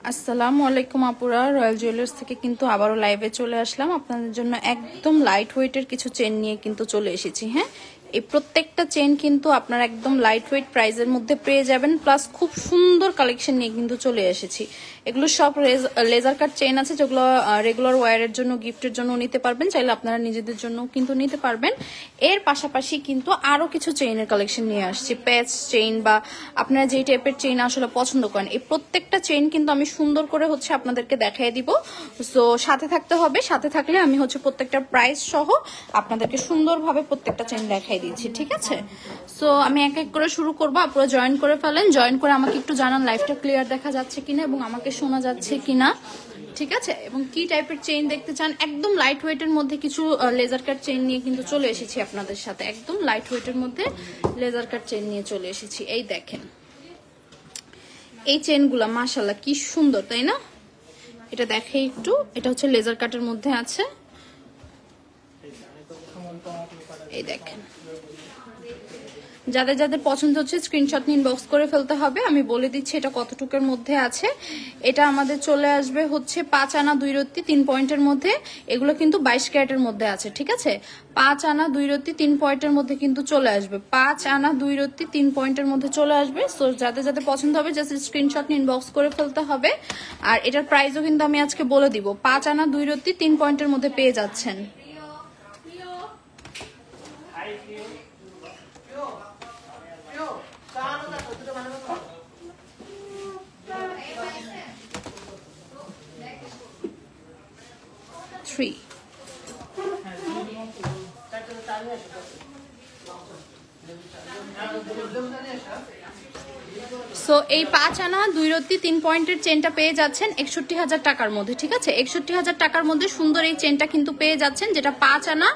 আসসালামু আলাইকুম আপুরা, রয়্যাল জুয়েলার্স থেকে কিন্তু আবারও লাইভে চলে আসলাম আপনাদের জন্য একদম লাইট ওয়েটের কিছু চেন নিয়ে কিন্তু চলে এসেছি। হ্যাঁ, এই প্রত্যেকটা চেন কিন্তু আপনারা একদম লাইট ওয়েট প্রাইসের মধ্যে পেয়ে যাবেন, প্লাস খুব সুন্দর কালেকশন নিয়ে কিন্তু চলে এসেছি। এগুলো সব লেজার কাট চেন আছে, যেগুলো রেগুলার ওয়্যারের জন্য, গিফটের জন্য নিতে পারবেন, চাইলে আপনারা নিজেদের জন্য কিন্তু নিতে পারবেন। এর পাশাপাশি কিন্তু আরো কিছু চেইনের কালেকশন নিয়ে আসছি, প্যাচ চেইন বা আপনারা যেই টাইপের চেইন আসলে পছন্দ করেন, এই প্রত্যেকটা চেইন কিন্তু আমি সুন্দর করে আপনাদেরকে দেখাই দিব। সো সাথে থাকতে হবে, সাথে থাকলে আমি প্রত্যেকটা প্রাইস সহ আপনাদেরকে সুন্দরভাবে প্রত্যেকটা চেইন দেখাই দিচ্ছি, ঠিক আছে? সো আমি এক এক করে শুরু করবো, আপনারা জয়েন করে ফেলেন। জয়েন করে আমাকে একটু জানান লাইভটা ক্লিয়ার দেখা যাচ্ছে কিনা এবং আমাকে শোনা যাচ্ছে কিনা, ঠিক আছে? এবং কি টাইপের চেইন দেখতে চান। একদম লাইট ওয়েটের মধ্যে কিছু লেজার কাট চেইন নিয়ে কিন্তু চলে এসেছি আপনাদের সাথে, একদম লাইট ওয়েটের মধ্যে লেজার কাট চেইন নিয়ে চলে এসেছি। এই দেখেন এই চেনগুলা মাশাআল্লাহ কি সুন্দর, তাই না? এটা দেখে একটু, এটা হচ্ছে লেজার কাটের মধ্যে আছে। এই দেখেন, যাদের যাদের পছন্দ হচ্ছে স্ক্রিনশট নিয়ে ইনবক্স করে ফেলতে হবে। আমি বলে দিচ্ছি এটা কতটুকের মধ্যে আছে। এটা আমাদের চলে আসবে 5 আনা 2 রত্তি 3 পয়েন্টের মধ্যে। এগুলো কিন্তু 22 ক্যারেটের মধ্যে আছে, ঠিক আছে? 5 আনা 2 রত্তি 3 পয়েন্টের মধ্যে কিন্তু চলে আসবে। 5 আনা 2 রত্তি 3 পয়েন্টের মধ্যে চলে আসবে। সো যাদের যাদের পছন্দ হবে জাস্ট স্ক্রিনশট নিয়ে ইনবক্স করে ফেলতে হবে। আর এটার প্রাইসও কিন্তু আমি আজকে বলে দিব। 5 আনা 2 রত্তি 3 পয়েন্টের মধ্যে পেয়ে যাচ্ছেন। সো এই 5 আনা 2 রত্তি 3 পয়েন্টের চেনটা পেয়ে যাচ্ছেন 61,000 টাকার মধ্যে, ঠিক আছে? 61,000 টাকার মধ্যে সুন্দর এই চেনটা কিন্তু পেয়ে যাচ্ছেন, যেটা 5 আনা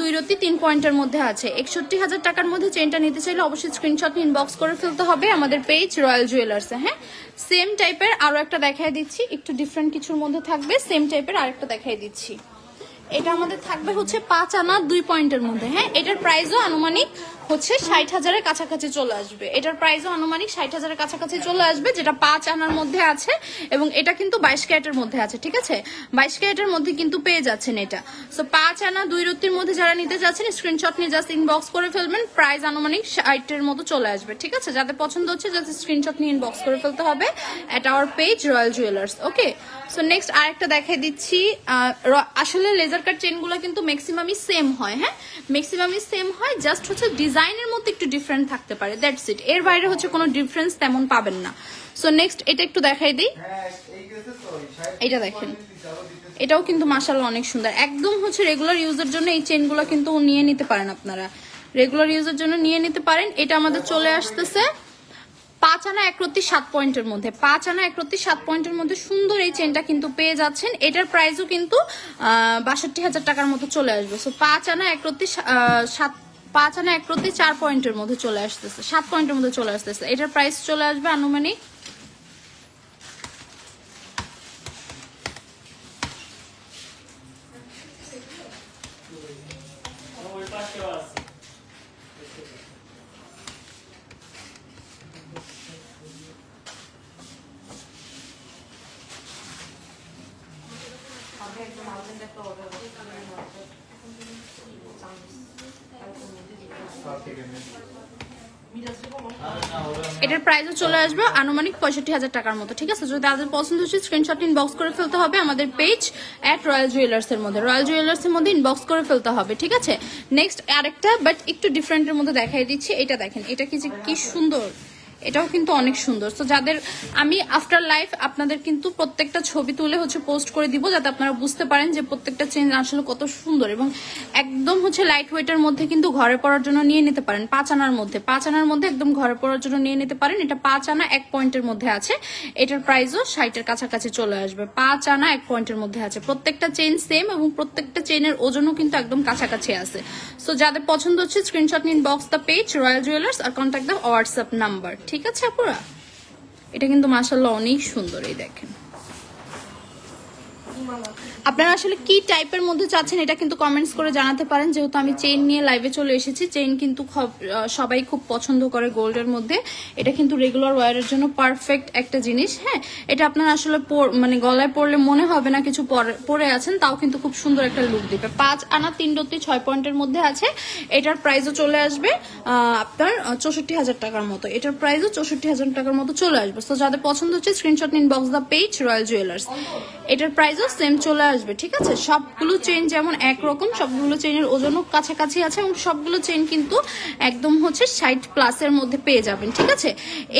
2 রত্তি 3 পয়েন্টের মধ্যে আছে। 61,000 টাকার মধ্যে চেনটা নিতে চাইলে অবশ্যই স্ক্রিনশট ইনবক্স করে ফেলতে হবে আমাদের পেজ রয়্যাল জুয়েলার্সে। হ্যাঁ, সেম টাইপের আরো একটা দেখাই দিচ্ছি, একটু ডিফারেন্ট কিছুর মধ্যে থাকবে। সেম টাইপের আরেকটা দেখাই দিচ্ছি। এটা আমাদের থাকবে 5 আনা 2 পয়েন্টের মধ্যে। হ্যাঁ, এটার প্রাইসও আনুমানিক 60,000-এর কাছাকাছি চলে আসবে। এটার প্রাইসও আনুমানিক 60,000-এর কাছাকাছি চলে আসবে, যেটা 5 আনার মধ্যে আছে এবং এটা কিন্তু 22 ক্যারেটের মধ্যে আছে, ঠিক আছে? 22 ক্যারেটের মধ্যে কিন্তু পেয়ে যাচ্ছেন এটা। সো 5 আনা 2 রত্তির মধ্যে যারা নিতে যাচ্ছেন স্ক্রিনশট নিয়ে জাস্ট ইনবক্স করে ফেলবেন। প্রাইস আনুমানিক 60-এর মতো চলে আসবে, ঠিক আছে? যাদের পছন্দ হচ্ছে জাস্ট স্ক্রিনশট নিয়ে ইনবক্স করে ফেলতে হবে এট our page Royal jewellers. Okay, so next আরেকটা দেখাই দিচ্ছি। আসলে লেজার কাট চেনগুলো কিন্তু ম্যাক্সিমামই সেম হয়। হ্যাঁ, ম্যাক্সিমামই সেম হয়, জাস্ট ডিজাইনের মধ্যে একটু ডিফারেন্ট থাকতে পারে, দ্যাটস ইট। এর বাইরে কোনো ডিফারেন্স তেমন পাবেন না। সো নেক্সট এটা একটু দেখাই দিই। এটা দেখেন, এটাও কিন্তু মাশাআল্লাহ অনেক সুন্দর। একদম রেগুলার ইউজের জন্য এই চেনগুলো কিন্তু নিয়ে নিতে পারেন, আপনারা রেগুলার ইউজের জন্য নিয়ে নিতে পারেন। এটা আমাদের চলে আসতেছে 5 আনা 1 রত্তি 7 পয়েন্টের মধ্যে। 5 আনা 1 রত্তি 7 পয়েন্টের মধ্যে সুন্দর এই চেনটা কিন্তু পেয়ে যাচ্ছেন। এটার প্রাইসও কিন্তু 62,000 টাকার মতো চলে আসবে। সো 5 আনা 1 রত্তি 4 পয়েন্টের মধ্যে চলে আসতেছে, 7 পয়েন্টের মধ্যে চলে আসতেছে। এটার প্রাইস চলে আসবে আনুমানিক এটার প্রাইসও চলে আসবে আনুমানিক 65,000 টাকার মতো, ঠিক আছে? যদি তাদের পছন্দ হচ্ছে স্ক্রিনশট ইনবক্স করে ফেলতে হবে আমাদের পেজ @রয়্যাল জুয়েলার্স এর মধ্যে। রয়্যাল জুয়েলার্স এর মধ্যে ইনবক্স করে ফেলতে হবে, ঠিক আছে? নেক্সট আরেকটা বাট একটু ডিফারেন্টের মধ্যে দেখাই দিচ্ছি। এটা দেখেন, এটা কি সুন্দর, এটাও কিন্তু অনেক সুন্দর। তো যাদের আমি আফটার লাইফ আপনাদের কিন্তু প্রত্যেকটা ছবি তুলে পোস্ট করে দিব, যাতে আপনারা বুঝতে পারেন যে প্রত্যেকটা চেন আসলে কত সুন্দর এবং একদম লাইট ওয়েটের মধ্যে কিন্তু ঘরে পরার জন্য নিয়ে নিতে পারেন। 5 আনার মধ্যে, 5 আনার মধ্যে একদম ঘরে পরার জন্য নিয়ে নিতে পারেন। এটা 5 আনা 1 পয়েন্টের মধ্যে আছে। এটার প্রাইসও 60-এর কাছাকাছি চলে আসবে। 5 আনা 1 পয়েন্টের মধ্যে আছে। প্রত্যেকটা চেন সেম এবং প্রত্যেকটা চেনের ওজনও কিন্তু একদম কাছাকাছি আছে। সো যাদের পছন্দ হচ্ছে স্ক্রিনশট নিন box the page Royal Jewellers আর কন্ট্যাক্ট দ্য হোয়াটসঅ্যাপ নাম্বার, ঠিক আছে আপুরা? এটা কিন্তু মাশাআল্লাহ অনেক সুন্দর। এই দেখেন, আপনারা আসলে কি টাইপের মধ্যে চাচ্ছেন এটা কিন্তু কমেন্টস করে জানাতে পারেন, যেহেতু আমি চেইন নিয়ে লাইভে চলে এসেছি। চেইন কিন্তু সবাই খুব পছন্দ করে গোল্ডের মধ্যে, এটা কিন্তু রেগুলার ওয়্যারের জন্য পারফেক্ট একটা জিনিস। হ্যাঁ, এটা আপনারা আসলে মানে গলায় পরলে মনে হবে না কিছু পরে আছেন, তাও কিন্তু খুব সুন্দর একটা লুক দিবে। 5 আনা 3 রত্তি 6 পয়েন্টের মধ্যে আছে। এটার প্রাইসও চলে আসবে আপনার 64,000 টাকার মতো। এটার প্রাইসও 64,000 টাকার মতো চলে আসবে। তো যাদের পছন্দ হচ্ছে স্ক্রিনশট নিন, বক্স দা পেজ রয়্যাল জুয়েলার্স। এটার প্রাইসও সেম চলে আসবে, ঠিক আছে। সবগুলো চেইন যেমন একরকম, সবগুলো চেইনের ওজনও কাছাকাছি আছে এবং সবগুলো চেইন কিন্তু একদম হচ্ছে 60+ মধ্যে পেয়ে যাবেন, ঠিক আছে।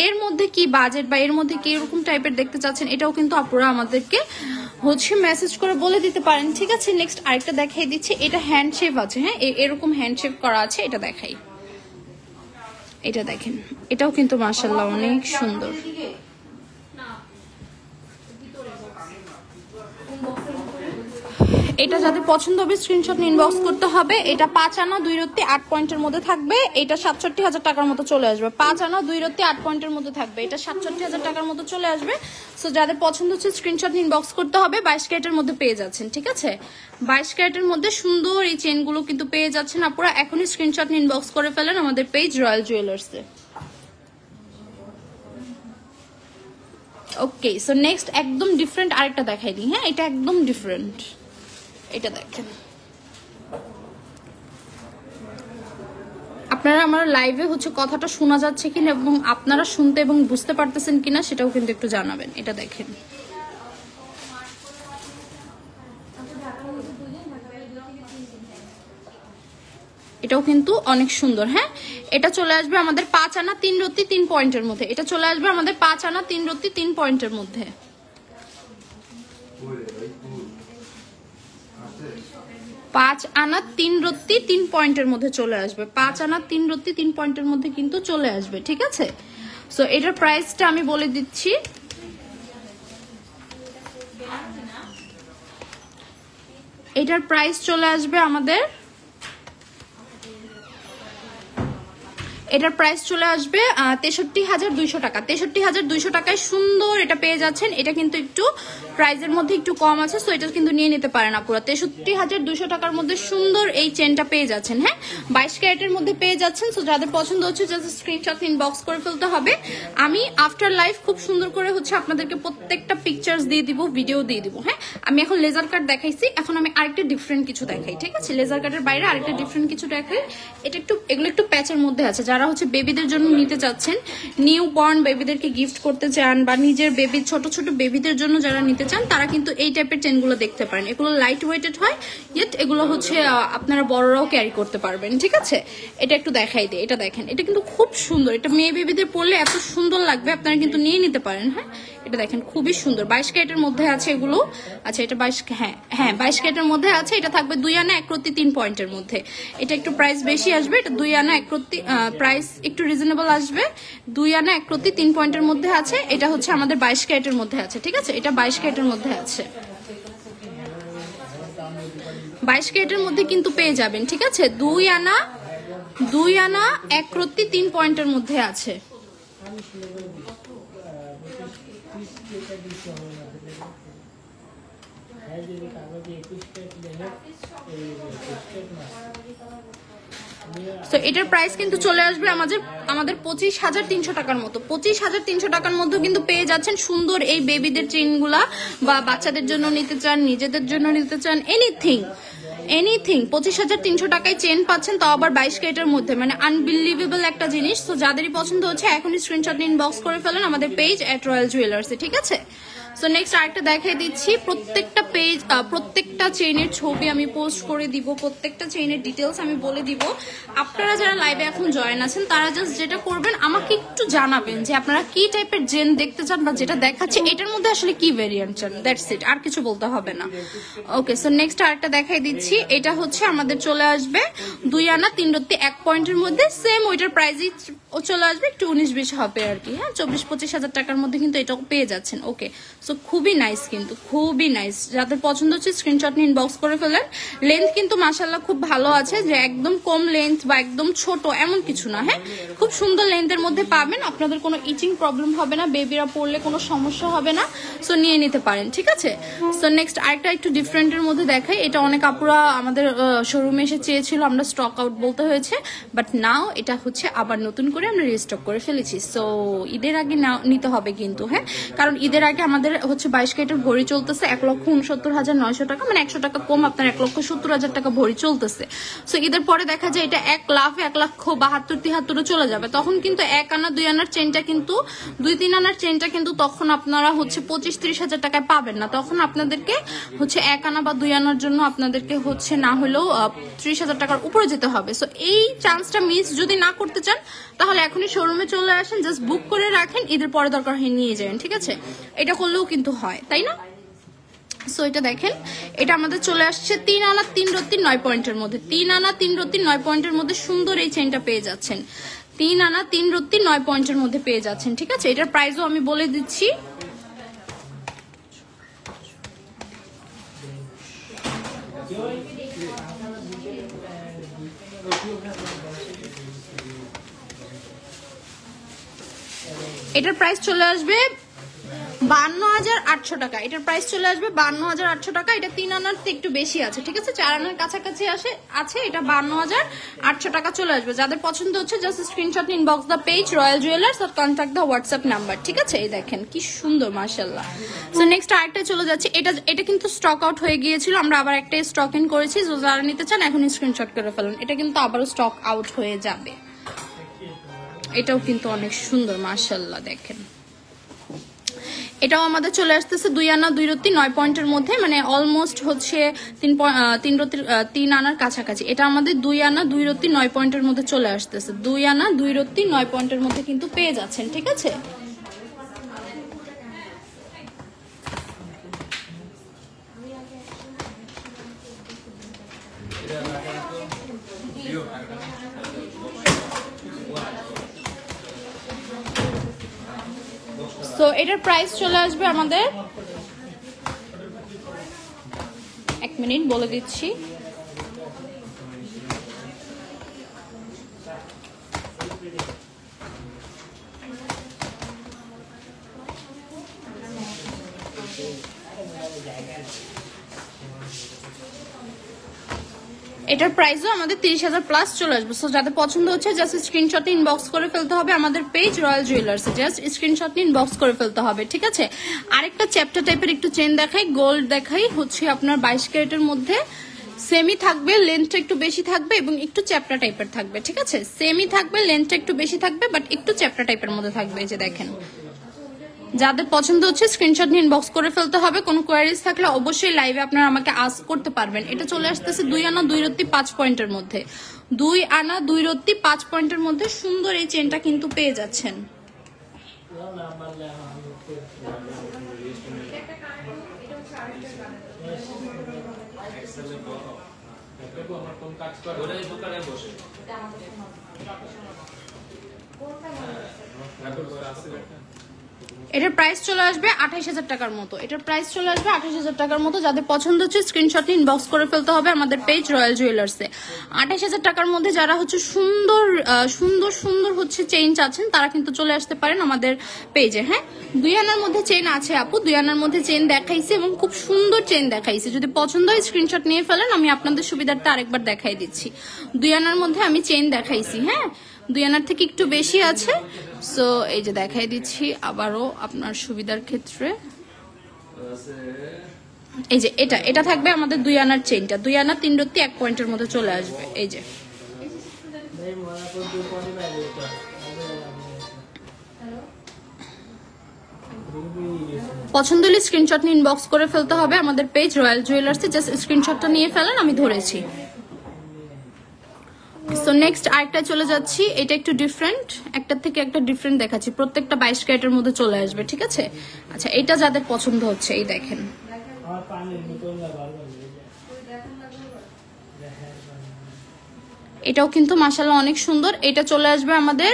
এর মধ্যে কি বাজেট বা এর মধ্যে কি এরকম টাইপের দেখতে চাচ্ছেন এটাও কিন্তু আপনারা আমাদেরকে হচ্ছে মেসেজ করে বলে দিতে পারেন, ঠিক আছে। নেক্সট আরেকটা দেখাই দিচ্ছি, এটা হ্যান্ড শেপ আছে। হ্যাঁ, এরকম হ্যান্ড শেপ করা আছে, এটা দেখাই। এটা দেখেন, এটাও কিন্তু মাশাআল্লাহ অনেক সুন্দর। এটা যাদের পছন্দ হবে স্ক্রিনশট ইনবক্স করতে হবে। এটা 5 আনা 2 রত্তি 8 পয়েন্টের মধ্যে থাকবে। এটা 67,000 টাকার মতো চলে আসবে। 5 আনা 2 রত্তি 8 পয়েন্টের মধ্যে থাকবে, এটা 67,000 টাকার মতো চলে আসবে। সো যাদের পছন্দ হচ্ছে স্ক্রিনশট ইনবক্স করতে হবে। 22 ক্যারেটের মধ্যে পেয়ে যাচ্ছেন, ঠিক আছে। 22 ক্যারেটের মধ্যে সুন্দর এই চেনগুলো কিন্তু পেয়ে যাচ্ছেন আপনারা। এখনই স্ক্রিনশট ইনবক্স করে ফেলেন আমাদের পেজ রয়্যাল জুয়েলার্সে। ওকে, সো নেক্সট একদম ডিফারেন্ট আরেকটা দেখাই দিই। হ্যাঁ, এটা একদম ডিফারেন্ট। এটা দেখেন, আপনারা আমার লাইভে হচ্ছে কথাটা শোনা যাচ্ছে কিনা এবং আপনারা শুনতে এবং বুঝতে পারতেছেন কিনা সেটাও কিন্তু একটু জানাবেন। এটা দেখেন, এটাও কিন্তু অনেক সুন্দর। হ্যাঁ, এটা চলে আসবে আমাদের 5 আনা 3 রত্তি 3 পয়েন্টের মধ্যে। এটা চলে আসবে আমাদের 5 আনা 3 রত্তি 3 পয়েন্টের মধ্যে। 5 আনা 3 রত্তি 3 পয়েন্টের মধ্যে চলে আসবে। 5 আনা 3 রত্তি 3 পয়েন্টের মধ্যে কিন্তু চলে আসবে, ঠিক আছে। সো এটার প্রাইসটা আমি বলে দিচ্ছি। এটার প্রাইস চলে আসবে আমাদের, এটার প্রাইস চলে আসবে 63,200 টাকা। 63,200 টাকায় সুন্দর এটা পেয়ে যাচ্ছেন। এটা কিন্তু একটু প্রাইসের মধ্যে একটু কম আছে, সো এটা কিন্তু নিয়ে নিতে পারেন আপুরা। 63,200 টাকার মধ্যে সুন্দর এই চেনটা পেয়ে যাচ্ছেন। হ্যাঁ, 22 ক্যারেটের মধ্যে পেয়ে যাচ্ছেন। সো যাদের পছন্দ হচ্ছে জাস্ট স্ক্রিনশট ইনবক্স করে ফেলতে হবে। আমি আফটার লাইভ খুব সুন্দর করে হচ্ছে আপনাদেরকে প্রত্যেকটা পিকচার্স দিয়ে দিব, ভিডিও দিয়ে দিব। হ্যাঁ, আমি এখন লেজার কাট দেখাইছি, এখন আমি আরেকটা ডিফারেন্ট কিছু দেখাই, ঠিক আছে। লেজার কাটের বাইরে আরেকটা ডিফারেন্ট কিছু দেখাই। এটা একটু, এগুলো একটু প্যাচের মধ্যে আছে। যারা হচ্ছে বেবিদের জন্য নিতে চাচ্ছেন, নিউ বর্ন বেবিদেরকে গিফট করতে চান বা নিজের বেবি ছোট ছোট বেবিদের জন্য যারা নিতে চান তারা কিন্তু এই টাইপের চেনগুলো দেখতে পারেন। এগুলো লাইট ওয়েটেড হয়, ইয়েট এগুলো হচ্ছে আপনারা বড়রাও ক্যারি করতে পারবেন, ঠিক আছে। এটা একটু দেখাই দিই, এটা দেখেন, এটা কিন্তু খুব সুন্দর। এটা মেয়ে বেবিদের পরলে এত সুন্দর লাগবে, আপনারা কিন্তু নিয়ে নিতে পারেন। হ্যাঁ, এটা দেখেন খুবই সুন্দর। 22 ক্যারেটের মধ্যে আছে এগুলো। আচ্ছা, এটা 22, হ্যাঁ 22 ক্যারেটের মধ্যে আছে। এটা থাকবে 2 আনা 1 রত্তি 3 পয়েন্টের মধ্যে। এটা একটু প্রাইস বেশি আসবে। এটা 2 আনা 1 রত্তি, প্রাইস একটু রিজনেবল আসবে। 2 আনা 1 রত্তি 3 পয়েন্টের মধ্যে আছে। এটা হচ্ছে আমাদের 22 ক্যারেটের মধ্যে আছে, ঠিক আছে। এটা 22 ক্যারেটের মধ্যে আছে, 22 ক্যারেটের মধ্যে কিন্তু পেয়ে যাবেন, ঠিক আছে। 2 আনা 1 রত্তি 3 পয়েন্টের মধ্যে আছে। তো এটার প্রাইস কিন্তু চলে আসবে আমাদের 25,300 টাকার মতো। 25,300 টাকার মধ্যে কিন্তু পেয়ে যাচ্ছেন সুন্দর এই বেবিদের চেনগুলা, বা বাচ্চাদের জন্য নিতে চান, নিজেদের জন্য নিতে চান, এনিথিং 25,300 টাকায় চেন পাচ্ছেন, তাও আবার 22 ক্যারেটের মধ্যে, মানে আনবিলিভেবল একটা জিনিস। তো যাদেরই পছন্দ হচ্ছে এখনই স্ক্রিনশট ইনবক্স করে ফেলেন আমাদের পেজ @রয়্যাল জুয়েলার্স, ঠিক আছে। সো নেক্সট আরেকটা দেখাই দিচ্ছি। প্রত্যেকটা পেজ, প্রত্যেকটা চেইনের ছবি আমি পোস্ট করে দিব, প্রত্যেকটা চেইনের ডিটেলস আমি বলে দিব। আপনারা যারা লাইভে এখন জয়েন আছেন তারা জাস্ট যেটা করবেন, আমাকে একটু জানাবেন যে আপনারা কি টাইপের চেন দেখতে চান বা যেটা দেখাচ্ছে এটার মধ্যে আসলে কি ভেরিয়েন্ট চান, দ্যাটস ইট, আর কিছু বলতে হবে না। ওকে, সো নেক্সট আরেকটা দেখাই দিচ্ছি। এটা হচ্ছে আমাদের চলে আসবে 2 আনা 3 রত্তি 1 পয়েন্টের মধ্যে। সেম ওইটার প্রাইসই চলে আসবে, একটু 19-20 হবে আর কি। হ্যাঁ, 24-25 হাজার টাকার মধ্যে কিন্তু এটাও পেয়ে যাচ্ছেন। ওকে, সো খুবই নাইস, কিন্তু খুবই নাইস। যাদের পছন্দ হচ্ছে স্ক্রিনশট স্ক্রিনশট নিয়ে ইনবক্স করে ফেলেন। লেন্থ কিন্তু মাশাআল্লাহ খুব ভালো আছে, যে একদম কম লেন্থ বা একদম ছোট এমন কিছু না। হ্যাঁ, খুব সুন্দর লেন্থের মধ্যে পাবেন, আপনাদের কোনো ইচিং প্রবলেম হবে না, বেবিরা পরলে কোনো সমস্যা হবে না। সো নিয়ে নিতে পারেন, ঠিক আছে। সো নেক্সট আরেকটা একটু ডিফারেন্টের মধ্যে দেখাই। এটা অনেক আপুরা আমাদের শোরুমে এসে চেয়েছিল, আমরা স্টক আউট বলতে হয়েছে, বাট নাও এটা হচ্ছে আবার নতুন করে আমরা রিস্টক করে ফেলেছি। সো ঈদের আগে নিতে হবে কিন্তু, হ্যাঁ, কারণ ঈদের আগে আমাদের হচ্ছে 22 ক্যারেটের ভরি চলতেছে 1,69,900 টাকা, মানে 100 টাকা কম, আপনার 1,70,000 টাকা ভরি চলতেছে। সো ঈদের পরে দেখা যায় এটা 1,72,73 চলে যাবে, তখন কিন্তু 1 আনা 2 আনার চেনটা কিন্তু 2-3 আনার চেনটা কিন্তু তখন আপনারা হচ্ছে 25-30 হাজার টাকায় পাবেন না। তখন আপনাদেরকে হচ্ছে 1 আনা বা 2 আনার জন্য আপনাদেরকে হচ্ছে না হলেও 30 হাজার টাকার উপরে যেতে হবে। সো এই চান্সটা মিস যদি না করতে চান তাহলে এখনই শোরুমে চলে আসেন, জাস্ট বুক করে রাখেন, ঈদের পরে দরকার হয় নিয়ে যাবেন, ঠিক আছে। এটা করলেও কিন্তু হয়, তাই না? সো এটা দেখেন, এটা আমাদের চলে আসছে 3 আনা 3 রত্তি 9 পয়েন্টের মধ্যে। 3 আনা 3 রত্তি 9 পয়েন্টের মধ্যে সুন্দর এই চেইনটা পেয়ে যাচ্ছেন। 3 আনা 3 রত্তি 9 পয়েন্টের মধ্যে পেয়ে যাচ্ছেন, ঠিক আছে। এটার প্রাইসও আমি বলে দিচ্ছি। এটার প্রাইস চলে আসবে 52,800 টাকা। এটার প্রাইস চলে আসবে 52,800 টাকা। এটা 3 আনার একটু বেশি আছে, ঠিক আছে, 4 আনার কাছাকাছি আছে। এটা 52,800 টাকা চলে আসবে। যাদের পছন্দ হচ্ছে just screenshot inbox the page Royal Jewellers আর কন্ট্যাক্ট দ্য হোয়াটসঅ্যাপ নাম্বার, ঠিক আছে। এই দেখেন কি সুন্দর মাশাআল্লাহ। সো নেক্সট আরেকটা চলে যাচ্ছে। এটা কিন্তু স্টক আউট হয়ে গিয়েছিল, আমরা আবার একটা স্টক ইন করেছি। যারা নিতে চান এখন স্ক্রিনশট করে ফেলুন, এটা কিন্তু আবারও স্টক আউট হয়ে যাবে। এটাও কিন্তু অনেক সুন্দর মাশাআল্লাহ, দেখেন। এটাও আমাদের চলে আসতেছে 2 আনা 2 রত্তি 9 পয়েন্টের মধ্যে, মানে অলমোস্ট হচ্ছে 3 আনার কাছাকাছি। এটা আমাদের 2 আনা 2 রত্তি 9 পয়েন্টের মধ্যে চলে আসতেছে। 2 আনা 2 রত্তি 9 পয়েন্টের মধ্যে কিন্তু পেয়ে যাচ্ছেন, ঠিক আছে। সো এটার প্রাইস চলে আসবে আমাদের, 1 মিনিট বলে দিচ্ছি। এটার প্রাইসও আমাদের 30,000 প্লাস চলে আসবে। সো যাদের পছন্দ হচ্ছে জাস্ট স্ক্রিনশট ইনবক্স করে ফেলতে হবে আমাদের পেজ রয়্যাল জুয়েলার্সে, জাস্ট স্ক্রিনশট ইনবক্স করে ফেলতে হবে, ঠিক আছে। আরেকটা চ্যাপ্টার টাইপের একটু চেন দেখাই, গোল্ড দেখাই, হচ্ছে আপনার 22 ক্যারেটের মধ্যে। সেমি থাকবে, লেন্থটা একটু বেশি থাকবে এবং একটু চ্যাপ্টা টাইপের থাকবে, ঠিক আছে। সেমি থাকবে, লেন্থটা একটু বেশি থাকবে, বাট একটু চ্যাপ্টা টাইপের মধ্যে থাকবে। এই যে দেখেন, যাদের পছন্দ হচ্ছে স্ক্রিনশট নিয়ে ইনবক্স করে ফেলতে হবে। কোনো কোয়ারিজ থাকলে অবশ্যই লাইভে আপনারা আমাকে আস্ক করতে পারবেন। এটা চলে আসতেছে 2 আনা 2 রত্তি 5 পয়েন্টের মধ্যে। 2 আনা 2 রত্তি 5 পয়েন্টের মধ্যে সুন্দর এই চেনটা কিন্তু পেয়ে যাচ্ছেন। এটার প্রাইস চলে আসবে 28,000 টাকার মতো। এটার প্রাইস চলে আসবে 28,000 টাকার মতো। যাদের পছন্দ হচ্ছে স্ক্রিনশট ইনবক্স করে ফেলতে হবে আমাদের পেজ রয়্যাল জুয়েলার্সে। 28,000 টাকার মধ্যে যারা হচ্ছে সুন্দর সুন্দর সুন্দর হচ্ছে চেইন চাচ্ছেন তারা কিন্তু চলে আসতে পারেন আমাদের পেজে। হ্যাঁ, 2 আনার মধ্যে চেইন আছে আপু, 2 আনার মধ্যে চেইন দেখাইছি এবং খুব সুন্দর চেইন দেখাইছি। যদি পছন্দ হয় স্ক্রিনশট নিয়ে ফেলেন, আমি আপনাদের সুবিধার্থে আরেকবার দেখাই দিচ্ছি। 2 আনার মধ্যে আমি চেইন দেখাইছি, হ্যাঁ, 2 আনার থেকে একটু বেশি আছে। সো এই যে দেখাই দিচ্ছি আবারও আপনার সুবিধার ক্ষেত্রে। এই যে এটা থাকবে আমাদের 2 আনার চেইনটা, 2 আনা 3 রত্তি 1 পয়েন্টের মধ্যে চলে আসবে। এই যে পছন্দ হলে স্ক্রিনশট নিয়ে ইনবক্স করে ফেলতে হবে আমাদের পেজ রয়্যাল জুয়েলার্সে, জাস্ট স্ক্রিনশটটা নিয়ে ফেলেন, আমি ধরেছি। সো নেক্সট আরেকটা চলে যাচ্ছি। এটা একটু ডিফারেন্ট, একটার থেকে একটা ডিফারেন্ট দেখাচ্ছি। প্রত্যেকটা 22 ক্যারেটের মধ্যে চলে আসবে, ঠিক আছে। আচ্ছা, এটা যাদের পছন্দ হচ্ছে এই দেখেন, এটাও কিন্তু মাশাআল্লাহ অনেক সুন্দর। এটা চলে আসবে আমাদের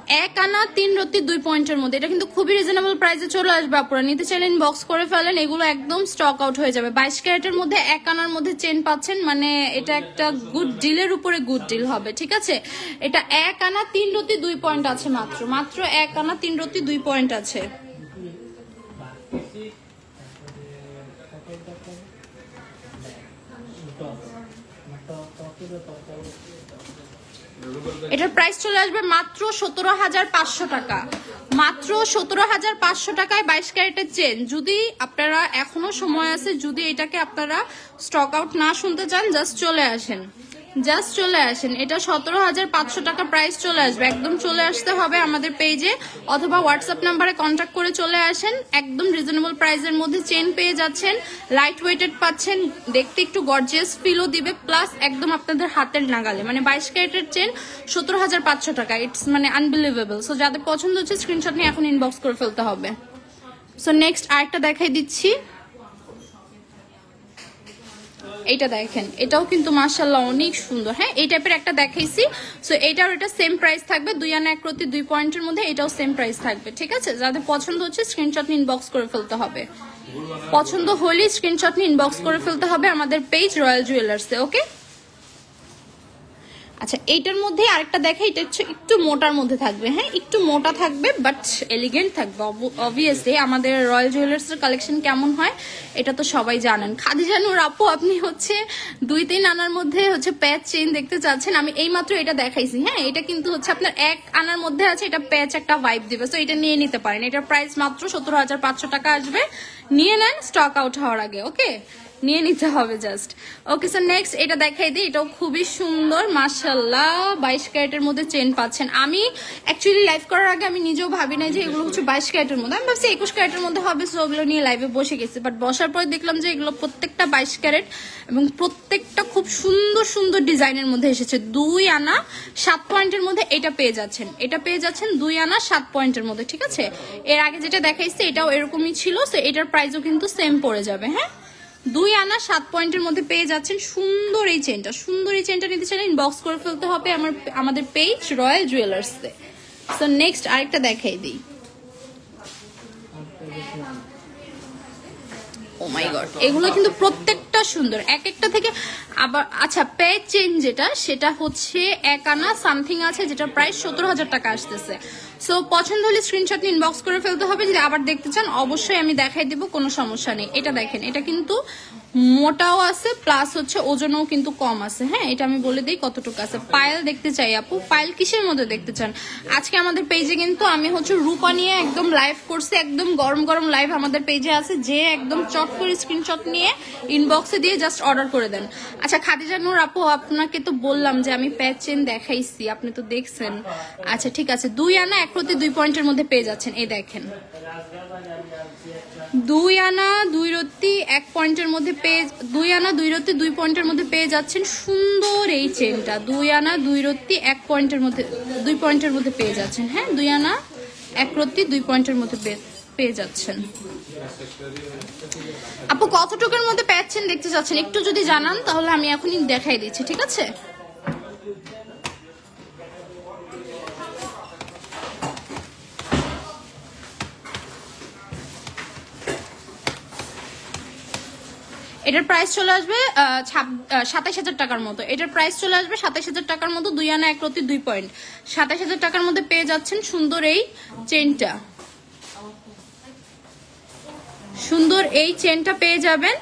1 আনা 3 রতি 2 পয়েন্টের মধ্যে, এটা কিন্তু খুবই রিজনেবল প্রাইসে চলে আসবে। আপনারা নিতে চাইলে ইনবক্স করে ফেলেন, এগুলো একদম স্টক আউট হয়ে যাবে। 22 ক্যারেটের মধ্যে 1 আনার মধ্যে চেন পাচ্ছেন, মানে এটা একটা গুড ডিলের উপরে গুড ডিল হবে, ঠিক আছে। এটা 1 আনা 3 রতি 2 পয়েন্ট আছে, মাত্র 1 আনা 3 রতি 2 পয়েন্ট আছে। এটার প্রাইস চলে আসবে মাত্র 17,500 টাকা, মাত্র 17,500 টাকায় 22 ক্যারেটের চেন। যদি আপনারা এখনো সময় আছে, যদি এটাকে আপনারা স্টক আউট না শুনতে চান, জাস্ট চলে আসেন। এটা 17,500 টাকা প্রাইস চলে আসবে। একদম চলে আসতে হবে আমাদের পেজে অথবা হোয়াটসঅ্যাপ নাম্বারে কন্ট্যাক্ট করে চলে আসেন। একদম রিজনেবল প্রাইসের মধ্যে চেন পেয়ে যাচ্ছেন, লাইট ওয়েটেড পাচ্ছেন, দেখতে একটু গর্জিয়াস ফিলও দিবে, প্লাস একদম আপনাদের হাতের নাগালে। মানে 22 ক্যারেটের চেন 17,500 টাকা, ইটস মানে আনবিলিভেবল। সো যাদের পছন্দ হচ্ছে স্ক্রিনশট নিয়ে এখন ইনবক্স করে ফেলতে হবে। সো নেক্সট আরেকটা দেখাই দিচ্ছি, এইটা দেখেন, এটাও কিন্তু মাশাআল্লাহ অনেক সুন্দর। হ্যাঁ, এই টাইপের একটা দেখাইছি। সো এটার এটা সেম প্রাইস থাকবে, 2 আনা 1 রতি 2 পয়েন্টের মধ্যে, এটাও সেম প্রাইস থাকবে, ঠিক আছে। যাদের পছন্দ হচ্ছে স্ক্রিনশট নিয়ে ইনবক্স করে ফেলতে হবে, পছন্দ হলে স্ক্রিনশট নিয়ে ইনবক্স করে ফেলতে হবে আমাদের পেজ রয়্যাল জুয়েলার্সে। ওকে, আচ্ছা এইটার মধ্যে আরেকটা দেখে, এটা হচ্ছে একটু মোটার মধ্যে থাকবে। হ্যাঁ, একটু মোটা থাকবে বাট এলিগেন্ট থাকবে। অবভিয়াসলি আমাদের রয়্যাল জুয়েলার্সের কালেকশন কেমন হয় এটা তো সবাই জানেন। খাদিজা নূর আপু, আপনি হচ্ছে 2-3 আনার মধ্যে হচ্ছে প্যাচ চেইন দেখতে চাচ্ছেন, আমি এইমাত্র এটা দেখাইছি। হ্যাঁ, এটা কিন্তু হচ্ছে আপনার 1 আনার মধ্যে আছে, এটা প্যাচ একটা ভাইব দিবে, তো এটা নিয়ে নিতে পারেন। এটার প্রাইস মাত্র 17,500 টাকা আসবে, নিয়ে নেন স্টক আউট হওয়ার আগে। ওকে, নিয়ে নিতে হবে জাস্ট। ওকে স্যার, নেক্সট এটা দেখাই দিই, এটাও খুবই সুন্দর মাশাআল্লাহ। 22 ক্যারেটের মধ্যে চেন পাচ্ছেন। আমি অ্যাকচুয়ালি লাইভ করার আগে আমি নিজেও ভাবি নাই যে এগুলো হচ্ছে 22 ক্যারেটের মধ্যে, আমি ভাবছি 21 ক্যারেটের মধ্যে হবে, সো ওগুলো নিয়ে লাইভে বসে গেছি। বাট বসার পরে দেখলাম যে এগুলো প্রত্যেকটা 22 ক্যারেট এবং প্রত্যেকটা খুব সুন্দর সুন্দর ডিজাইনের মধ্যে এসেছে। 2 আনা 7 পয়েন্টের মধ্যে এটা পেয়ে যাচ্ছেন, 2 আনা 7 পয়েন্টের মধ্যে, ঠিক আছে। এর আগে যেটা দেখাইছি এটাও এরকমই ছিল, সো এটার প্রাইসও কিন্তু সেম পড়ে যাবে। হ্যাঁ, 2 আনা 7 পয়েন্টের মধ্যে পেয়ে যাচ্ছেন। সুন্দর এই চেনটা নিতে চাইলে ইনবক্স করে ফেলতে হবে আমাদের পেজ রয়্যাল জুয়েলার্সে। সো নেক্সট আরেকটা দেখাই দিই। ও মাই গড, এগুলো কিন্তু প্রত্যেকটা সুন্দর, এক একটা থেকে আবার। আচ্ছা, পেজ চেন যেটা, সেটা হচ্ছে 1 আনা সামথিং আছে, যেটা প্রাইস 17,000 টাকা আসতেছে। সো পছন্দ হলে স্ক্রিনশট নিয়ে ইনবক্স করে ফেলতে হবে। যদি আবার দেখতে চান অবশ্যই আমি দেখাই দিব, কোনো সমস্যা নেই। এটা দেখেন, এটা কিন্তু মোটাও আছে প্লাস হচ্ছে ওজনও কিন্তু কম আছে। হ্যাঁ, এটা আমি বলে দিই কতটুকু আছে। পায়েল দেখতে চাই আপু, পায়েল কিসের মধ্যে দেখতে চান? আজকে আমাদের পেজে কিন্তু আমি হচ্ছে রূপা নিয়ে একদম লাইভ করছি, একদম গরম গরম লাইভ আমাদের পেজে আছে, যে একদম চট করে স্ক্রিনশট নিয়ে ইনবক্সে দিয়ে জাস্ট অর্ডার করে দেন। আচ্ছা খাদিজা নূর আপু, আপনাকে তো বললাম যে আমি প্যাচ চেন দেখাইছি, আপনি তো দেখছেন। আচ্ছা ঠিক আছে, 2 আনা 1 রতি 2 পয়েন্টের মধ্যে পেয়ে যাচ্ছেন। এই দেখেন, 2 আনা 2 রতি 1 পয়েন্টের মধ্যে 2 আনা 2 রতি 2 পয়েন্টের মধ্যে পেয়ে যাচ্ছেন সুন্দর এই চেনটা। 2 আনা 2 রতি 1 পয়েন্টের মধ্যে 2 পয়েন্টের মধ্যে পেয়ে যাচ্ছেন। হ্যাঁ, 2 আনা 1 রতি 2 পয়েন্টের মধ্যে পেয়ে যাচ্ছেন। আপু কতটুকুর মধ্যে পেয়েছেন দেখতে চাচ্ছেন একটু যদি জানান, তাহলে আমি এখনই দেখাই দিচ্ছি, ঠিক আছে। এটার প্রাইস চলে আসবে 27,000 টাকার মতো। এটার প্রাইস চলে আসবে 27,000 টাকার মতো। 2 আনা 1 রতি 2 পয়েন্ট, 27,000 টাকার মধ্যে পেয়ে যাচ্ছেন সুন্দর এই চেনটা। সুন্দর এই চেনটা পেয়ে যাবেন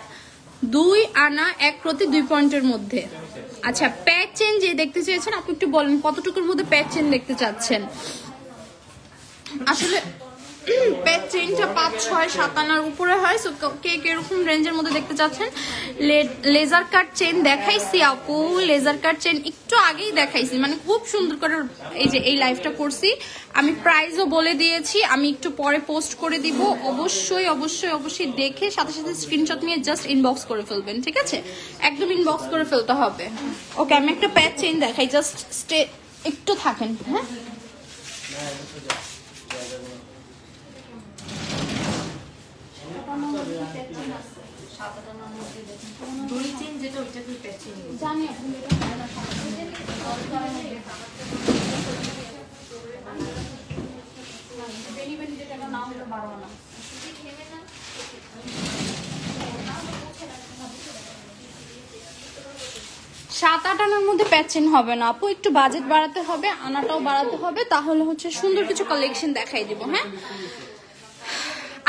2 আনা 1 রতি 2 পয়েন্টের মধ্যে। আচ্ছা, প্যাচ চেন যে দেখতে চেয়েছেন আপনি একটু বলেন কতটুকুর মধ্যে প্যাচ চেন দেখতে চাচ্ছেন। আসলে প্যাচ চেইনটা 5, 6, 7 আনার উপরে হয়, সো কে কিরকম রেঞ্জের মধ্যে দেখতে চাচ্ছেন। লেজার কাট চেইন দেখাইছি আপু, লেজার কাট চেইন একটু আগেই দেখাইছি, মানে খুব সুন্দর করে এই যে এই লাইভটা করছি। আমি প্রাইসও বলে দিয়েছি, আমি একটু পরে পোস্ট করে দিব। অবশ্যই অবশ্যই অবশ্যই দেখে সাথে সাথে স্ক্রিনশট নিয়ে জাস্ট ইনবক্স করে ফেলবেন, ঠিক আছে। একদম ইনবক্স করে ফেলতে হবে। ওকে, আমি একটা প্যাচ চেইন দেখাই, জাস্ট একটু থাকেন। হ্যাঁ, জানি নেবেন, যেটা না হলে 12 আনা। 7-8 আনার মধ্যে প্যাচেন হবে না আপু, একটু বাজেট বাড়াতে হবে, আনাটাও বাড়াতে হবে, তাহলে হচ্ছে সুন্দর কিছু কালেকশন দেখাই দিব। হ্যাঁ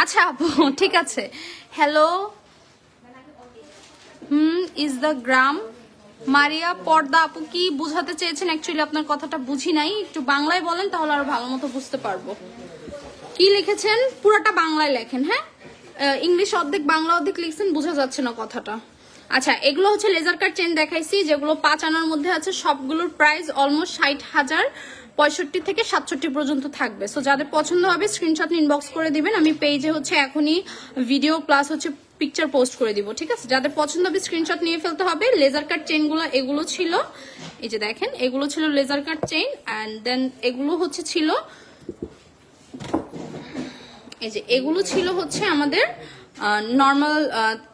আচ্ছা আপু ঠিক আছে। হ্যালো ইজ দ্য গ্রাম মারিয়া পর্দা আপু কি বুঝাতে চেয়েছেন? অ্যাকচুয়ালি আপনার কথাটা বুঝি নাই, একটু বাংলায় বলেন তাহলে আরো ভালো মতো বুঝতে পারবো। কি লিখেছেন পুরাটা বাংলায় লেখেন। হ্যাঁ ইংলিশ অর্ধেক বাংলা অর্ধেক লিখছেন, বোঝা যাচ্ছে না কথাটা। আচ্ছা এগুলো হচ্ছে লেজার কাট চেন দেখাইছি, যেগুলো 5 আনার মধ্যে আছে। সবগুলোর প্রাইস অলমোস্ট 60,000, 65 থেকে 67 পর্যন্ত থাকবে। সো যাদের পছন্দ হবে স্ক্রিনশট ইনবক্স করে দিবেন, আমি পেজে হচ্ছে এখনই ভিডিও প্লাস হচ্ছে পিকচার পোস্ট করে দিব। ঠিক আছে, যাদের পছন্দ হবে স্ক্রিনশট নিয়ে ফেলতে হবে। লেজার কাট চেনগুলো এগুলো ছিল, এই যে দেখেন এগুলো ছিল laser cut chain, and then এগুলো হচ্ছে ছিল, এই যে এগুলো ছিল হচ্ছে আমাদের নর্মাল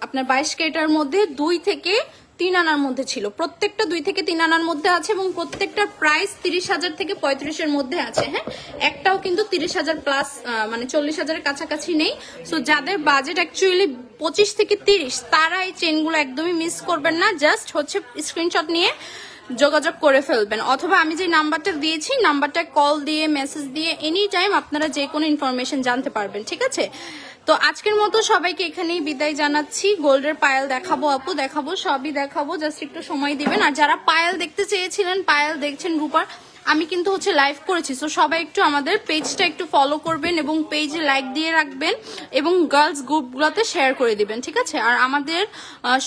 আপনার 22 ক্যারেটের মধ্যে 2 থেকে 3 আনার মধ্যে ছিল। প্রত্যেকটা 2 থেকে 3 আনার মধ্যে আছে এবং প্রত্যেকটার প্রাইস 30,000 থেকে 35-এর মধ্যে আছে। হ্যাঁ একটাও কিন্তু 30,000 প্লাস মানে 40,000-এর কাছাকাছি নেই। সো যাদের বাজেট অ্যাকচুয়ালি 25 থেকে 30, তারা এই চেনগুলো একদমই মিস করবেন না। জাস্ট হচ্ছে স্ক্রিনশট নিয়ে যোগাযোগ করে ফেলবেন, অথবা আমি যে নাম্বারটা দিয়েছি নাম্বারটা কল দিয়ে মেসেজ দিয়ে এনি টাইম আপনারা যে কোনো ইনফরমেশন জানতে পারবেন। ঠিক আছে, তো আজকের মতো সবাইকে এখানেই বিদায় জানাচ্ছি। গোল্ডের পায়েল দেখাবো আপু, দেখাবো, সবই দেখাবো, জাস্ট একটু সময় দিবেন। আর যারা পায়েল দেখতে চেয়েছিলেন, পায়েল দেখছেন রূপার, আমি কিন্তু হচ্ছে লাইভ করেছি। সো সবাই একটু আমাদের পেজটা একটু ফলো করবেন এবং পেজে লাইক দিয়ে রাখবেন এবং গার্লস গ্রুপগুলোতে শেয়ার করে দিবেন। ঠিক আছে, আর আমাদের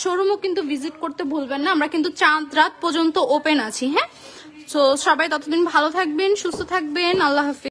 শোরুমও কিন্তু ভিজিট করতে ভুলবেন না, আমরা কিন্তু চাঁদ রাত পর্যন্ত ওপেন আছি। হ্যাঁ, তো সবাই ততদিন ভালো থাকবেন, সুস্থ থাকবেন, আল্লাহ হাফিজ।